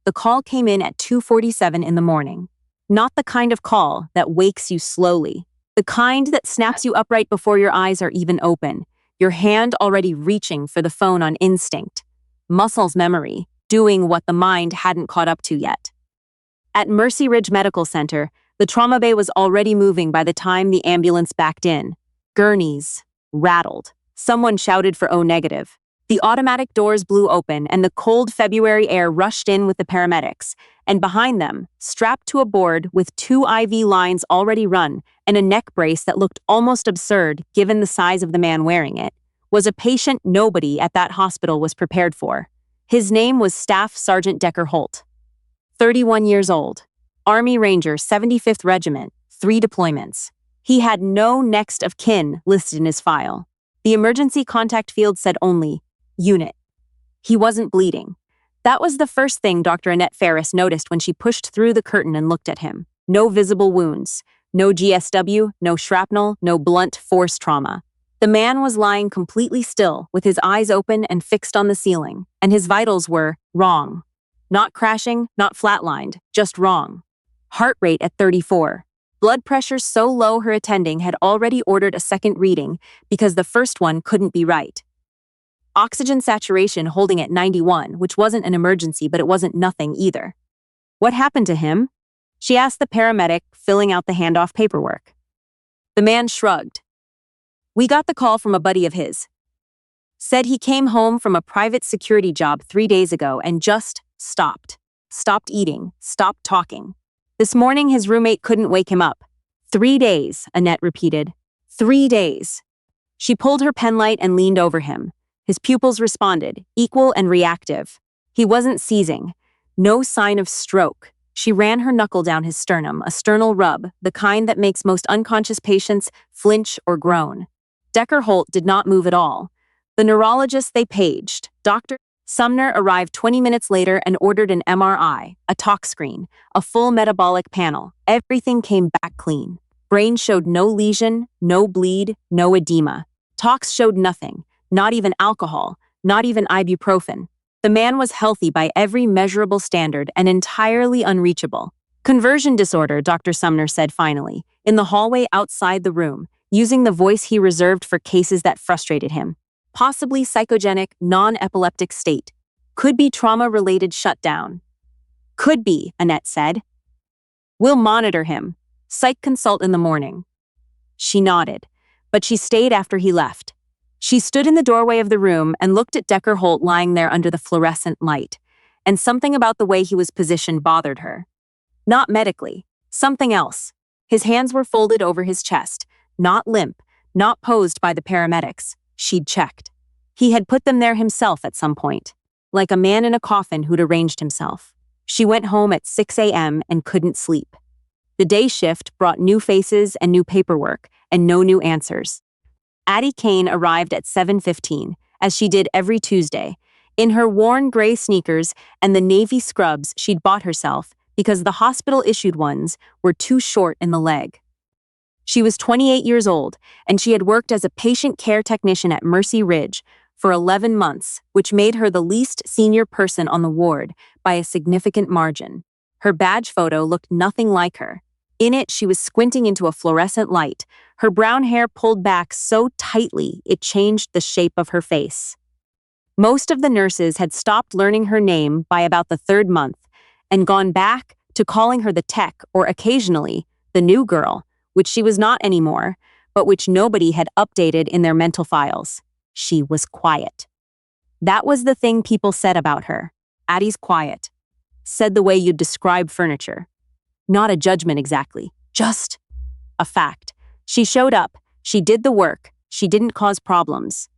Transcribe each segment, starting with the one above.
the call came in at 2:47 in the morning. Not the kind of call that wakes you slowly. The kind that snaps you upright before your eyes are even open, your hand already reaching for the phone on instinct. Muscles memory, doing what the mind hadn't caught up to yet. At Mercy Ridge Medical Center, the trauma bay was already moving by the time the ambulance backed in. Gurneys rattled. Someone shouted for O negative. The automatic doors blew open and the cold February air rushed in with the paramedics, and behind them, strapped to a board with 2 IV lines already run and a neck brace that looked almost absurd given the size of the man wearing it, was a patient nobody at that hospital was prepared for. His name was Staff Sergeant Decker Holt. 31 years old. Army Ranger, 75th Regiment, 3 deployments. He had no next of kin listed in his file. The emergency contact field said only, Unit. He wasn't bleeding. That was the first thing Dr. Annette Ferris noticed when she pushed through the curtain and looked at him. No visible wounds. No GSW, no shrapnel, no blunt force trauma. The man was lying completely still, with his eyes open and fixed on the ceiling, and his vitals were wrong. Not crashing, not flatlined, just wrong. Heart rate at 34. Blood pressure so low her attending had already ordered a second reading because the first one couldn't be right. Oxygen saturation holding at 91, which wasn't an emergency, but it wasn't nothing either. What happened to him? She asked the paramedic, filling out the handoff paperwork. The man shrugged. We got the call from a buddy of his. Said he came home from a private security job 3 days ago and just stopped. Stopped eating, stopped talking. This morning his roommate couldn't wake him up. 3 days, Annette repeated. 3 days. She pulled her penlight and leaned over him. His pupils responded, equal and reactive. He wasn't seizing. No sign of stroke. She ran her knuckle down his sternum, a sternal rub, the kind that makes most unconscious patients flinch or groan. Decker Holt did not move at all. The neurologist they paged, Dr. Sumner, arrived 20 minutes later and ordered an MRI, a tox screen, a full metabolic panel. Everything came back clean. Brain showed no lesion, no bleed, no edema. Tox showed nothing, not even alcohol, not even ibuprofen. The man was healthy by every measurable standard and entirely unreachable. Conversion disorder, Dr. Sumner said finally, in the hallway outside the room, using the voice he reserved for cases that frustrated him. Possibly psychogenic, non-epileptic state. Could be trauma-related shutdown. Could be, Annette said. We'll monitor him. Psych consult in the morning. She nodded, but she stayed after he left. She stood in the doorway of the room and looked at Decker Holt lying there under the fluorescent light, and something about the way he was positioned bothered her. Not medically, something else. His hands were folded over his chest, not limp, not posed by the paramedics. She'd checked. He had put them there himself at some point, like a man in a coffin who'd arranged himself. She went home at 6 a.m. and couldn't sleep. The day shift brought new faces and new paperwork, and no new answers. Addie Kane arrived at 7:15, as she did every Tuesday, in her worn gray sneakers and the navy scrubs she'd bought herself because the hospital-issued ones were too short in the leg. She was 28 years old, and she had worked as a patient care technician at Mercy Ridge for 11 months, which made her the least senior person on the ward by a significant margin. Her badge photo looked nothing like her. In it, she was squinting into a fluorescent light, her brown hair pulled back so tightly it changed the shape of her face. Most of the nurses had stopped learning her name by about the 3rd month and gone back to calling her the tech or occasionally the new girl, which she was not anymore, but which nobody had updated in their mental files. She was quiet. That was the thing people said about her. Addie's quiet. Said the way you'd describe furniture. Not a judgment exactly, just a fact. She showed up, she did the work, she didn't cause problems.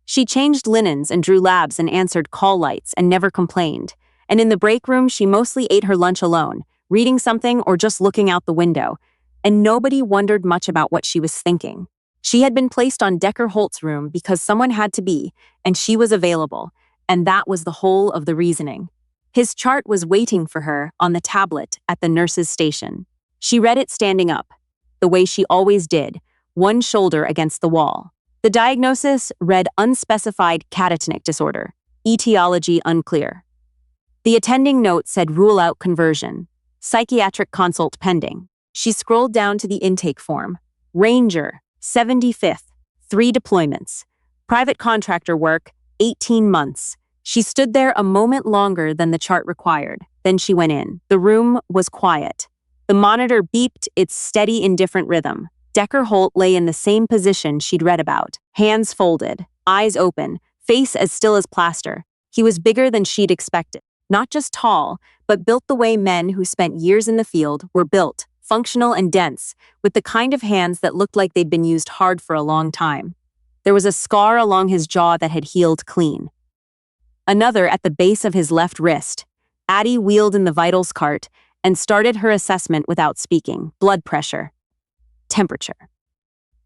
She changed linens and drew labs and answered call lights and never complained. And in the break room, she mostly ate her lunch alone, reading something or just looking out the window. And nobody wondered much about what she was thinking. She had been placed on Decker Holt's room because someone had to be, and she was available, and that was the whole of the reasoning. His chart was waiting for her on the tablet at the nurse's station. She read it standing up, the way she always did, one shoulder against the wall. The diagnosis read unspecified catatonic disorder, etiology unclear. The attending note said rule out conversion. Psychiatric consult pending. She scrolled down to the intake form. Ranger, 75th, 3 deployments. Private contractor work, 18 months. She stood there a moment longer than the chart required. Then she went in. The room was quiet. The monitor beeped its steady, indifferent rhythm. Decker Holt lay in the same position she'd read about. Hands folded, eyes open, face as still as plaster. He was bigger than she'd expected. Not just tall, but built the way men who spent years in the field were built, functional and dense, with the kind of hands that looked like they'd been used hard for a long time. There was a scar along his jaw that had healed clean. Another at the base of his left wrist. Addie wheeled in the vitals cart and started her assessment without speaking. Blood pressure. Temperature.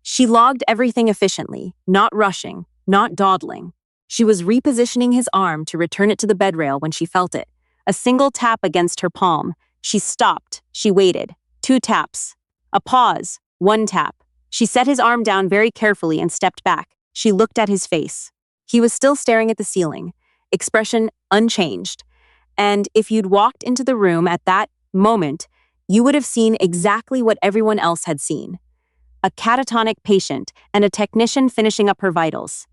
She logged everything efficiently, not rushing, not dawdling. She was repositioning his arm to return it to the bed rail when she felt it. A single tap against her palm. She stopped. She waited. 2 taps. A pause. 1 tap. She set his arm down very carefully and stepped back. She looked at his face. He was still staring at the ceiling, expression unchanged. And if you'd walked into the room at that moment, you would have seen exactly what everyone else had seen. A catatonic patient and a technician finishing up her vitals.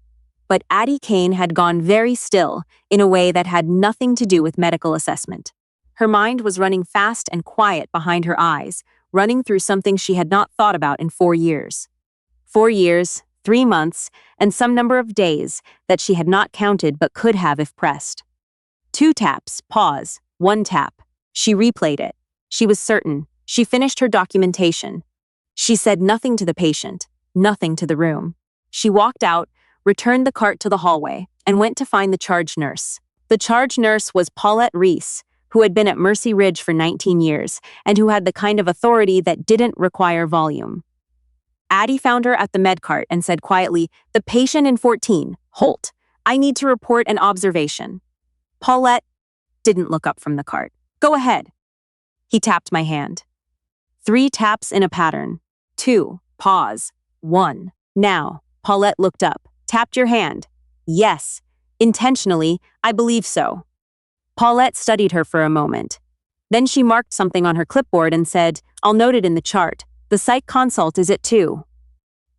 But Addie Kane had gone very still in a way that had nothing to do with medical assessment. Her mind was running fast and quiet behind her eyes, running through something she had not thought about in 4 years. 4 years, 3 months, and some number of days that she had not counted but could have if pressed. 2 taps, pause, 1 tap. She replayed it. She was certain. She finished her documentation. She said nothing to the patient, nothing to the room. She walked out, returned the cart to the hallway, and went to find the charge nurse. The charge nurse was Paulette Reese, who had been at Mercy Ridge for 19 years, and who had the kind of authority that didn't require volume. Addie found her at the med cart and said quietly, "The patient in 14, Holt. I need to report an observation." Paulette didn't look up from the cart. "Go ahead." He tapped my hand. 3 taps in a pattern. 2, pause, 1. Now, Paulette looked up. "Tapped your hand." "Yes. Intentionally, I believe so." Paulette studied her for a moment. Then she marked something on her clipboard and said, "I'll note it in the chart. The psych consult is at 2.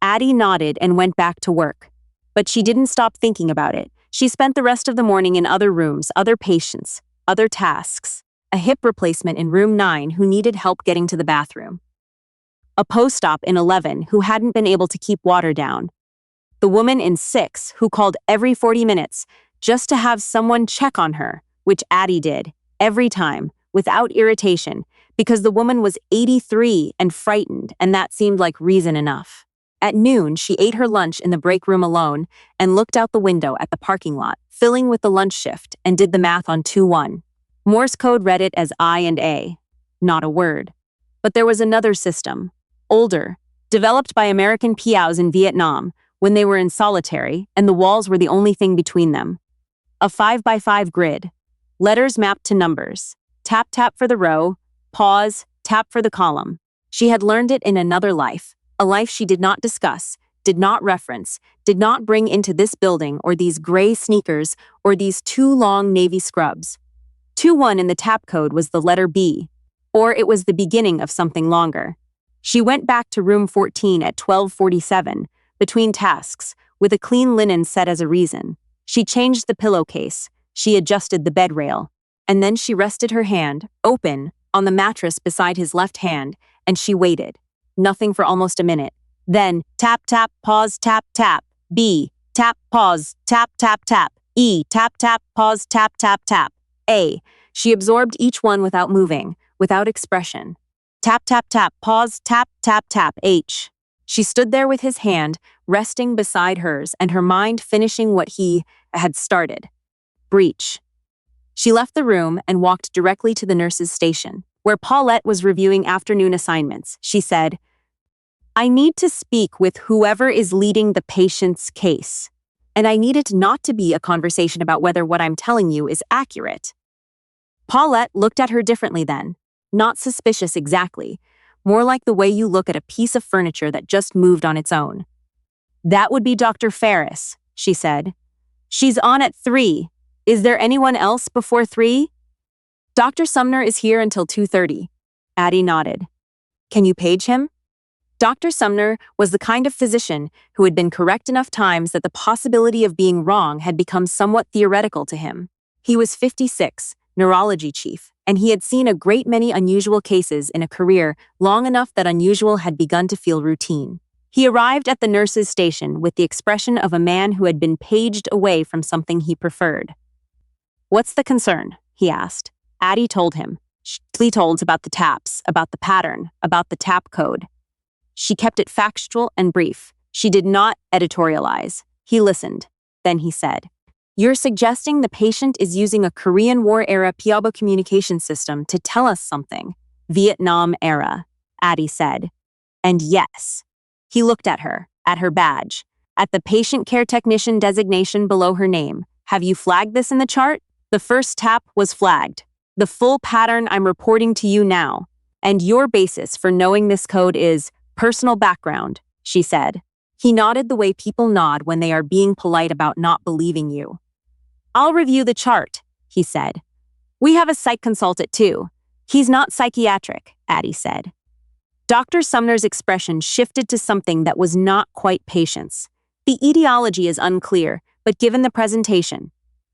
Addie nodded and went back to work. But she didn't stop thinking about it. She spent the rest of the morning in other rooms, other patients, other tasks. A hip replacement in room 9 who needed help getting to the bathroom. A post-op in 11 who hadn't been able to keep water down. The woman in 6 who called every 40 minutes just to have someone check on her, which Addie did, every time, without irritation, because the woman was 83 and frightened, and that seemed like reason enough. At noon, she ate her lunch in the break room alone and looked out the window at the parking lot, filling with the lunch shift, and did the math on 2-1. Morse code read it as I and A. Not a word. But there was another system, older, developed by American POWs in Vietnam, when they were in solitary, and the walls were the only thing between them. A 5x5 grid. Letters mapped to numbers. Tap, tap for the row. Pause, tap for the column. She had learned it in another life, a life she did not discuss, did not reference, did not bring into this building or these gray sneakers or these 2 long navy scrubs. 2-1 in the tap code was the letter B, or it was the beginning of something longer. She went back to room 14 at 12:47, between tasks, with a clean linen set as a reason. She changed the pillowcase, she adjusted the bed rail, and then she rested her hand, open, on the mattress beside his left hand, and she waited. Nothing for almost a minute. Then, tap, tap, pause, tap, tap. B, tap, pause, tap, tap, tap. E, tap, tap, pause, tap, tap, tap. A. She absorbed each one without moving, without expression. Tap, tap, tap, pause, tap, tap, tap. H. She stood there with his hand, resting beside hers, and her mind finishing what he had started. Breach. She left the room and walked directly to the nurse's station, where Paulette was reviewing afternoon assignments. She said, "I need to speak with whoever is leading the patient's case, and I need it not to be a conversation about whether what I'm telling you is accurate." Paulette looked at her differently then, not suspicious exactly, more like the way you look at a piece of furniture that just moved on its own. "That would be Dr. Ferris," she said. "She's on at 3. Is there anyone else before 3? Dr. Sumner is here until 2:30. Addie nodded. Can you page him? Dr. Sumner was the kind of physician who had been correct enough times that the possibility of being wrong had become somewhat theoretical to him. He was 56, neurology chief, and he had seen a great many unusual cases in a career long enough that unusual had begun to feel routine. He arrived at the nurse's station with the expression of a man who had been paged away from something he preferred. What's the concern? He asked. Addie told him. She told about the taps, about the pattern, about the tap code. She kept it factual and brief. She did not editorialize. He listened. Then he said, You're suggesting the patient is using a Korean War-era Pyobo communication system to tell us something. Vietnam era, Addie said. And yes. He looked at her badge, at the patient care technician designation below her name. Have you flagged this in the chart? The first tap was flagged. The full pattern I'm reporting to you now. And your basis for knowing this code is personal background, she said. He nodded the way people nod when they are being polite about not believing you. I'll review the chart, he said. We have a psych consultant too. He's not psychiatric, Addie said. Dr. Sumner's expression shifted to something that was not quite patience. The etiology is unclear, but given the presentation,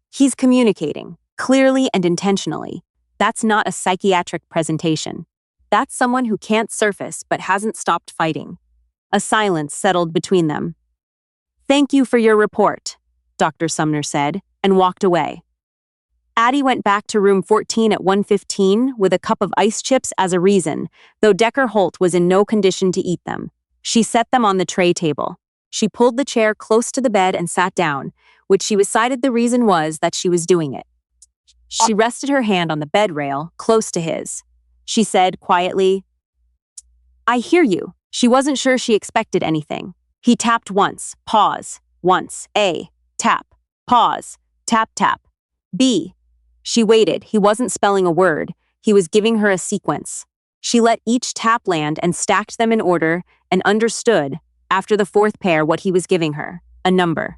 he's communicating, clearly and intentionally. That's not a psychiatric presentation. That's someone who can't surface but hasn't stopped fighting. A silence settled between them. Thank you for your report, Dr. Sumner said, and walked away. Addie went back to room 14 at 1:15 with a cup of ice chips as a reason, though Decker Holt was in no condition to eat them. She set them on the tray table. She pulled the chair close to the bed and sat down, which she decided the reason was that she was doing it. She rested her hand on the bed rail, close to his. She said quietly, I hear you. She wasn't sure she expected anything. He tapped once, pause, once, A, tap, pause, tap, tap, B. She waited. He wasn't spelling a word. He was giving her a sequence. She let each tap land and stacked them in order and understood, after the fourth pair, what he was giving her. A number.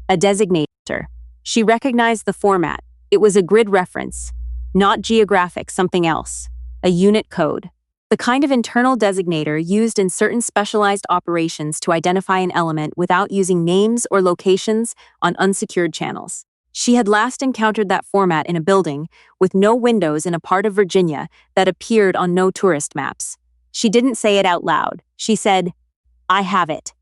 A designator. She recognized the format. It was a grid reference. Not geographic, something else. A unit code. The kind of internal designator used in certain specialized operations to identify an element without using names or locations on unsecured channels. She had last encountered that format in a building with no windows in a part of Virginia that appeared on no tourist maps. She didn't say it out loud. She said, I have it.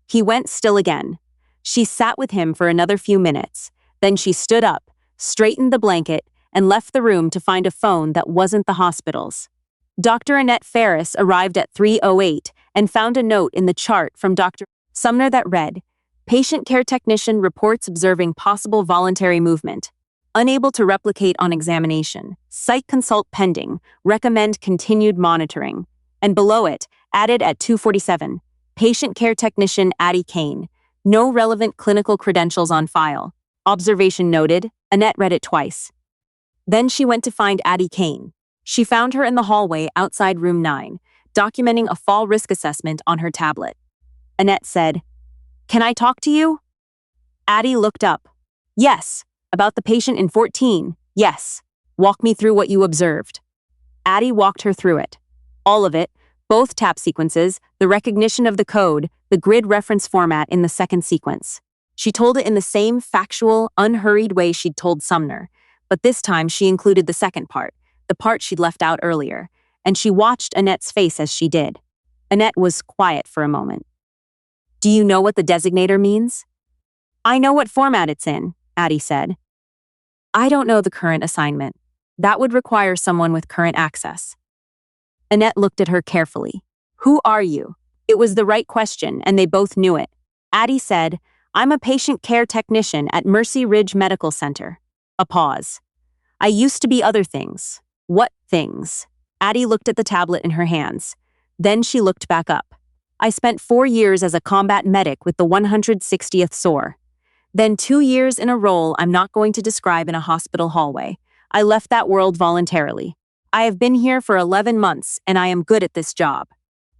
He went still again. She sat with him for another few minutes. Then she stood up, straightened the blanket, and left the room to find a phone that wasn't the hospital's. Dr. Annette Ferris arrived at 3:08 and found a note in the chart from Dr. Sumner that read, Patient care technician reports observing possible voluntary movement. Unable to replicate on examination. Psych consult pending. Recommend continued monitoring. And below it, added at 2:47, patient care technician Addie Kane. No relevant clinical credentials on file. Observation noted. Annette read it twice. Then she went to find Addie Kane. She found her in the hallway outside room 9, documenting a fall risk assessment on her tablet. Annette said, Can I talk to you? Addie looked up. Yes. About the patient in 14. Yes. Walk me through what you observed. Addie walked her through it. All of it, both tap sequences, the recognition of the code, the grid reference format in the second sequence. She told it in the same factual, unhurried way she'd told Sumner, but this time she included the second part, the part she'd left out earlier, and she watched Annette's face as she did. Annette was quiet for a moment. Do you know what the designator means? I know what format it's in, Addie said. I don't know the current assignment. That would require someone with current access. Annette looked at her carefully. Who are you? It was the right question, and they both knew it. Addie said, I'm a patient care technician at Mercy Ridge Medical Center. A pause. I used to be other things. What things? Addie looked at the tablet in her hands. Then she looked back up. I spent 4 years as a combat medic with the 160th SOAR. Then 2 years in a role I'm not going to describe in a hospital hallway. I left that world voluntarily. I have been here for 11 months, and I am good at this job.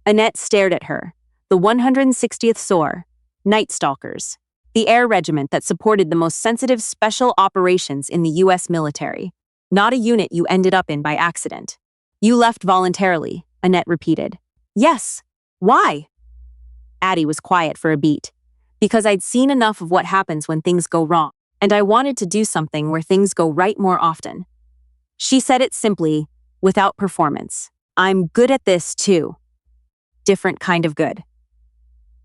Annette stared at her. The 160th SOAR. Night Stalkers. The air regiment that supported the most sensitive special operations in the U.S. military. Not a unit you ended up in by accident. You left voluntarily, Annette repeated. Yes. Why? Addie was quiet for a beat. Because I'd seen enough of what happens when things go wrong, and I wanted to do something where things go right more often. She said it simply, without performance. I'm good at this too. Different kind of good.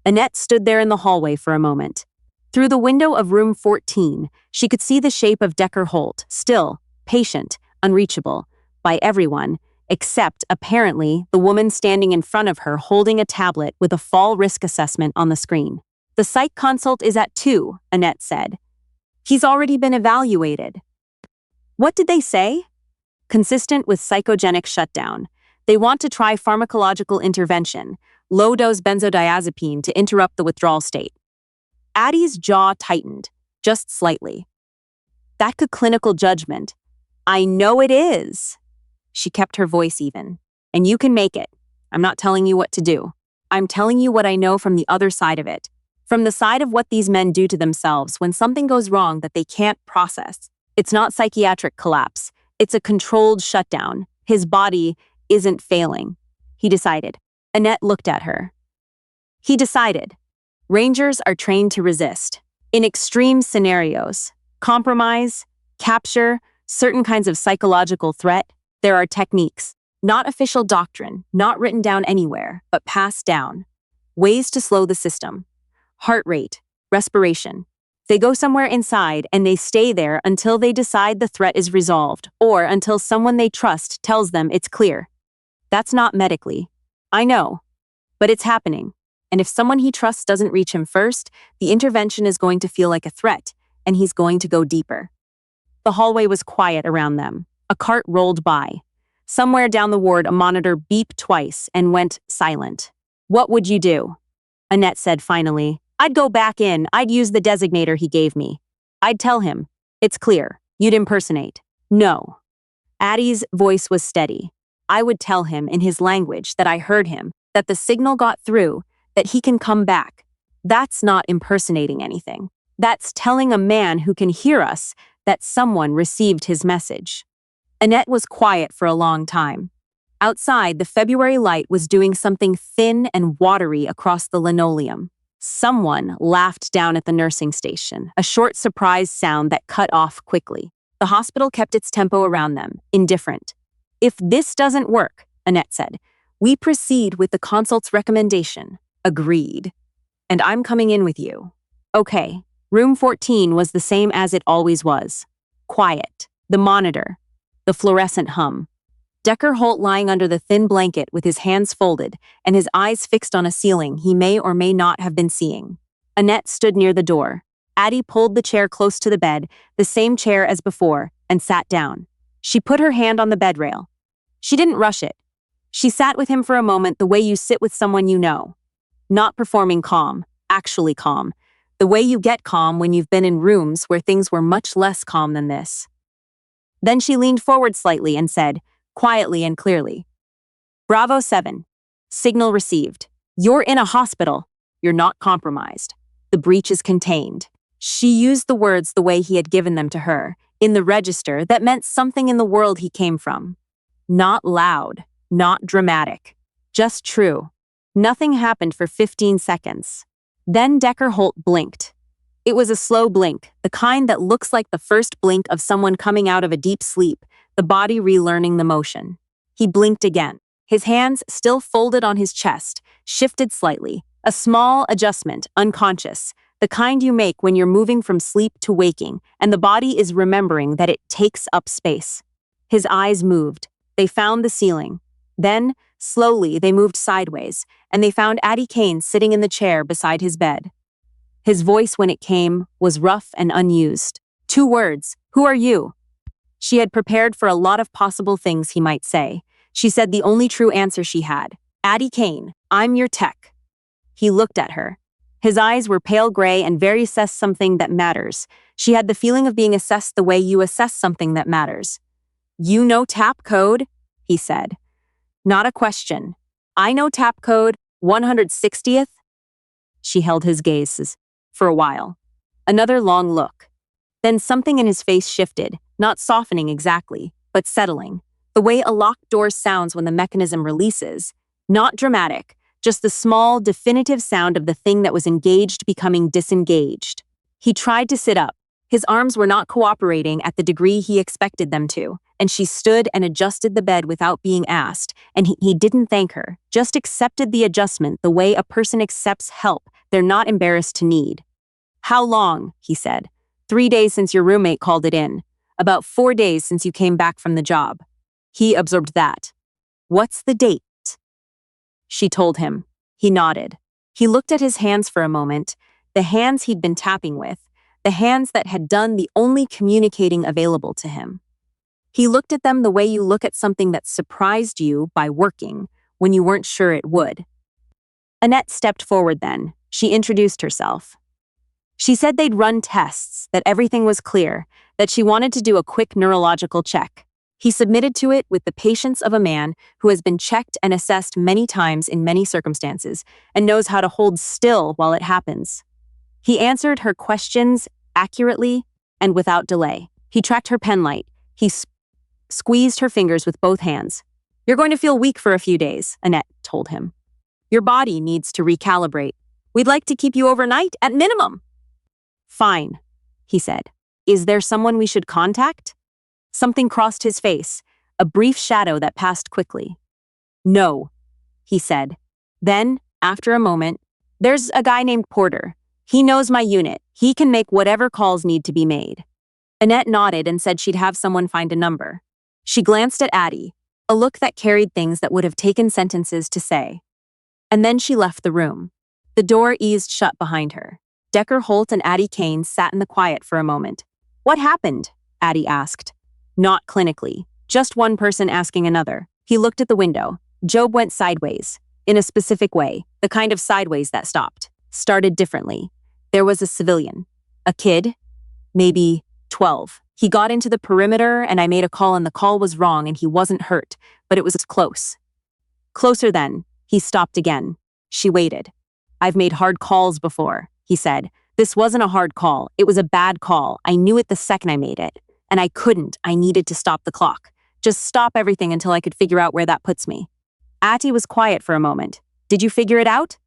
Annette stood there in the hallway for a moment. Through the window of room 14, she could see the shape of Decker Holt, still, patient, unreachable, by everyone, except, apparently, the woman standing in front of her holding a tablet with a fall risk assessment on the screen. The psych consult is at 2, Annette said. He's already been evaluated. What did they say? Consistent with psychogenic shutdown. They want to try pharmacological intervention, low-dose benzodiazepine to interrupt the withdrawal state. Addie's jaw tightened, just slightly. That could clinical judgment. I know it is. She kept her voice even. And you can make it. I'm not telling you what to do. I'm telling you what I know from the other side of it. From the side of what these men do to themselves when something goes wrong that they can't process. It's not psychiatric collapse. It's a controlled shutdown. His body isn't failing. He decided. Annette looked at her. He decided. Rangers are trained to resist. In extreme scenarios, compromise, capture, certain kinds of psychological threat, there are techniques. Not official doctrine, not written down anywhere, but passed down. Ways to slow the system. Heart rate, respiration. They go somewhere inside and they stay there until they decide the threat is resolved or until someone they trust tells them it's clear. That's not medically. I know. But it's happening. And if someone he trusts doesn't reach him first, the intervention is going to feel like a threat, and he's going to go deeper. The hallway was quiet around them. A cart rolled by. Somewhere down the ward, a monitor beeped twice and went silent. What would you do? Annette said finally. I'd go back in. I'd use the designator he gave me. I'd tell him. It's clear. You'd impersonate. No. Addie's voice was steady. I would tell him in his language that I heard him, that the signal got through, that he can come back. That's not impersonating anything. That's telling a man who can hear us that someone received his message. Annette was quiet for a long time. Outside, the February light was doing something thin and watery across the linoleum. Someone laughed down at the nursing station, a short surprise sound that cut off quickly. The hospital kept its tempo around them, indifferent. If this doesn't work, Annette said, we proceed with the consult's recommendation. Agreed. And I'm coming in with you. Okay. Room 14 was the same as it always was. Quiet. The monitor. The fluorescent hum. Decker Holt lying under the thin blanket with his hands folded and his eyes fixed on a ceiling he may or may not have been seeing. Annette stood near the door. Addie pulled the chair close to the bed, the same chair as before, and sat down. She put her hand on the bed rail. She didn't rush it. She sat with him for a moment the way you sit with someone you know. Not performing calm, actually calm. The way you get calm when you've been in rooms where things were much less calm than this. Then she leaned forward slightly and said, quietly and clearly, Bravo 7. Signal received. You're in a hospital. You're not compromised. The breach is contained. She used the words the way he had given them to her, in the register that meant something in the world he came from. Not loud, not dramatic, just true. Nothing happened for 15 seconds. Then Decker Holt blinked. It was a slow blink, the kind that looks like the first blink of someone coming out of a deep sleep, the body relearning the motion. He blinked again. His hands, still folded on his chest, shifted slightly. A small adjustment, unconscious, the kind you make when you're moving from sleep to waking, and the body is remembering that it takes up space. His eyes moved. They found the ceiling. Then, slowly, they moved sideways, and they found Addie Kane sitting in the chair beside his bed. His voice, when it came, was rough and unused. 2 words. Who are you? She had prepared for a lot of possible things he might say. She said the only true answer she had. Addie Kane, I'm your tech. He looked at her. His eyes were pale gray and very assess something that matters. She had the feeling of being assessed the way you assess something that matters. You know tap code? He said. Not a question. I know tap code 160th. She held his gaze for a while. Another long look. Then something in his face shifted, not softening exactly, but settling. The way a locked door sounds when the mechanism releases. Not dramatic, just the small, definitive sound of the thing that was engaged becoming disengaged. He tried to sit up. His arms were not cooperating at the degree he expected them to, and she stood and adjusted the bed without being asked, and he didn't thank her, just accepted the adjustment the way a person accepts help they're not embarrassed to need. "How long?" he said. "3 days since your roommate called it in. About 4 days since you came back from the job." He absorbed that. "What's the date?" She told him. He nodded. He looked at his hands for a moment, the hands he'd been tapping with, the hands that had done the only communicating available to him. He looked at them the way you look at something that surprised you by working when you weren't sure it would. Annette stepped forward then. She introduced herself. She said they'd run tests, that everything was clear, that she wanted to do a quick neurological check. He submitted to it with the patience of a man who has been checked and assessed many times in many circumstances and knows how to hold still while it happens. He answered her questions accurately and without delay. He tracked her pen light. He squeezed her fingers with both hands. "You're going to feel weak for a few days," Annette told him. "Your body needs to recalibrate. We'd like to keep you overnight at minimum." "Fine," he said. "Is there someone we should contact?" Something crossed his face, a brief shadow that passed quickly. "No," he said. Then, after a moment, "There's a guy named Porter. He knows my unit. He can make whatever calls need to be made." Annette nodded and said she'd have someone find a number. She glanced at Addie, a look that carried things that would have taken sentences to say. And then she left the room. The door eased shut behind her. Decker Holt and Addie Kane sat in the quiet for a moment. "What happened?" Addie asked. Not clinically, just one person asking another. He looked at the window. Job went sideways, in a specific way, the kind of sideways that stopped. Started differently. There was a civilian. A kid, maybe 12. He got into the perimeter and I made a call and the call was wrong and he wasn't hurt, but it was close. Closer then, he stopped again. She waited. "I've made hard calls before," he said. "This wasn't a hard call. It was a bad call. I knew it the second I made it. And I couldn't. I needed to stop the clock. Just stop everything until I could figure out where that puts me." Addie was quiet for a moment. "Did you figure it out?"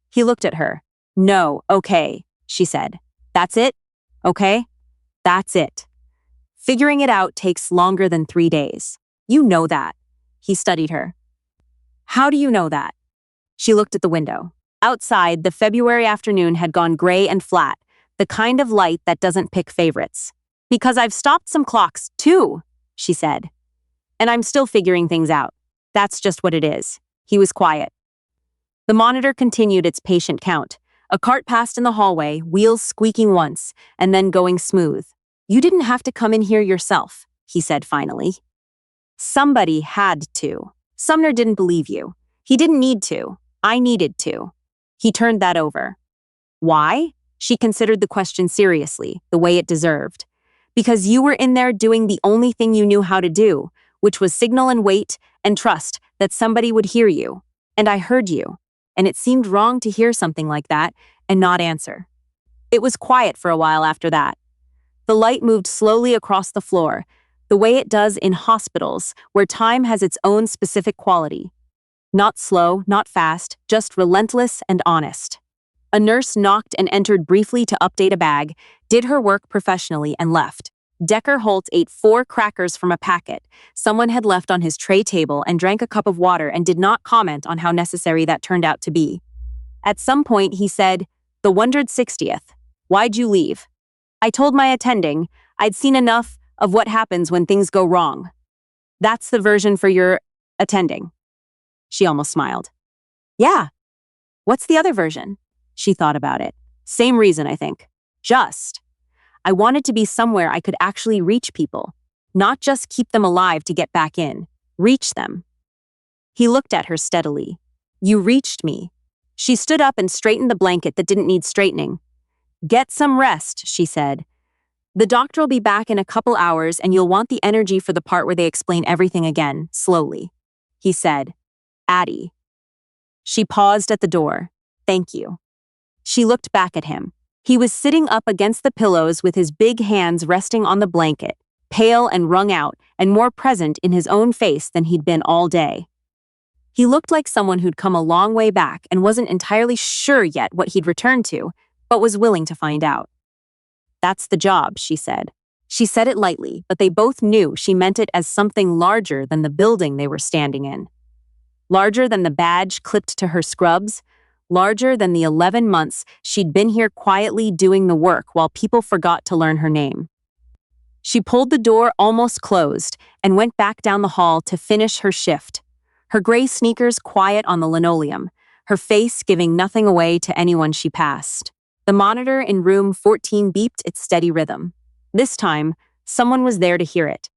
He looked at her. "No, okay," she said. "That's it? Okay? That's it. Figuring it out takes longer than 3 days. You know that." He studied her. "How do you know that?" She looked at the window. Outside, the February afternoon had gone gray and flat, the kind of light that doesn't pick favorites. "Because I've stopped some clocks, too," she said. "And I'm still figuring things out. That's just what it is." He was quiet. The monitor continued its patient count. A cart passed in the hallway, wheels squeaking once, and then going smooth. "You didn't have to come in here yourself," he said finally. "Somebody had to. Sumner didn't believe you. He didn't need to. I needed to." He turned that over. "Why?" She considered the question seriously, the way it deserved. "Because you were in there doing the only thing you knew how to do, which was signal and wait and trust that somebody would hear you. And I heard you. And it seemed wrong to hear something like that and not answer." It was quiet for a while after that. The light moved slowly across the floor, the way it does in hospitals, where time has its own specific quality. Not slow, not fast, just relentless and honest. A nurse knocked and entered briefly to update a bag, did her work professionally, and left. Decker Holt ate 4 crackers from a packet someone had left on his tray table and drank a cup of water and did not comment on how necessary that turned out to be. At some point, he said, "The 160th. Why'd you leave?" "I told my attending I'd seen enough of what happens when things go wrong." "That's the version for your attending." She almost smiled. "Yeah. What's the other version?" She thought about it. "Same reason, I think. Just. I wanted to be somewhere I could actually reach people, not just keep them alive to get back in. Reach them." He looked at her steadily. "You reached me." She stood up and straightened the blanket that didn't need straightening. "Get some rest," she said. "The doctor will be back in a couple hours and you'll want the energy for the part where they explain everything again, slowly." He said, "Addie." She paused at the door. "Thank you." She looked back at him. He was sitting up against the pillows with his big hands resting on the blanket, pale and wrung out, and more present in his own face than he'd been all day. He looked like someone who'd come a long way back and wasn't entirely sure yet what he'd returned to, but was willing to find out. "That's the job," she said. She said it lightly, but they both knew she meant it as something larger than the building they were standing in. Larger than the badge clipped to her scrubs, larger than the 11 months she'd been here quietly doing the work while people forgot to learn her name. She pulled the door almost closed and went back down the hall to finish her shift, her gray sneakers quiet on the linoleum, her face giving nothing away to anyone she passed. The monitor in room 14 beeped its steady rhythm. This time, someone was there to hear it.